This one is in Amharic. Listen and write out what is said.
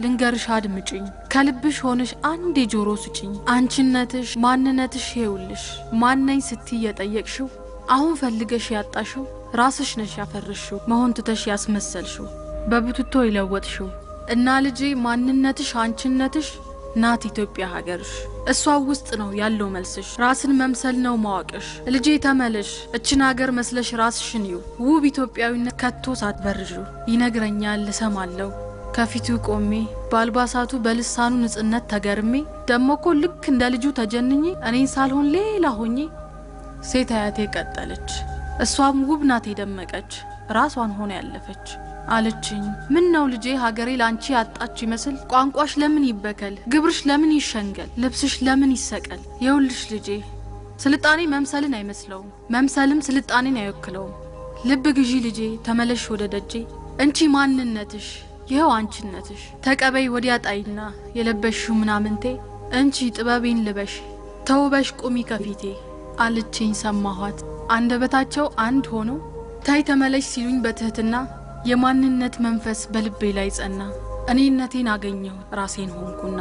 ልንገርሽ አድምጪኝ ከልብሽ ሆነሽ አንዴ ጆሮ ስጪኝ አንቺነትሽ ማንነትሽ ይውልሽ ማንነኝ ስትይ የጠየቅሽው አሁን ፈልገሽ ያጣሽው ራስሽ ነሽ ያፈርሽው መሆን ትተሽ ያስመሰልሽው በብቱቶ ይለወጥሽው እና ልጄ ማንነትሽ አንቺነትሽ ናት ኢትዮጵያ ሀገርሽ እሷ ውስጥ ነው ያለው መልስሽ ራስን መምሰል ነው ማወቅሽ ልጄ ተመለሽ እችን ሀገር መስለሽ ራስሽን ይው ውብ ኢትዮጵያዊነት ከቶ ሳትበርዡ ይነግረኛል ልሰማለሁ ከፊቱ ቆሜ ባልባሳቱ በልሳኑ ንጽህነት ተገርሜ ደሞኮ ልክ እንደ ልጁ ተጀንኜ እኔን ሳልሆን ሌላ ሆኜ ሴት አያቴ ቀጠለች እሷም ውብ ናት የደመቀች ራሷን ሆነ ያለፈች አለችኝ ምን ነው ልጄ ሀገሬ ላንቺ ያጣች ይመስል ቋንቋሽ ለምን ይበከል ግብርሽ ለምን ይሸንገል ልብስሽ ለምን ይሰቀል የውልሽ ልጄ ስልጣኔ መምሰልን አይመስለው መምሰልም ስልጣኔን አይወክለው ልብ ግዢ ልጄ ተመለሽ ወደ ደጄ እንቺ ማንነትሽ ይሄው አንቺነትሽ ተቀበይ ወዲያ ጣይና የለበሽው ምናምንቴ እንቺ ጥበቤን ልበሽ ተውበሽ ቁሚ ከፊቴ አለችኝ ሰማኋት አንደበታቸው አንድ ሆኖ ታይ ተመለሽ ሲሉኝ በትህትና የማንነት መንፈስ በልቤ ላይ ጸና እኔነቴን አገኘው ራሴን ሆንኩና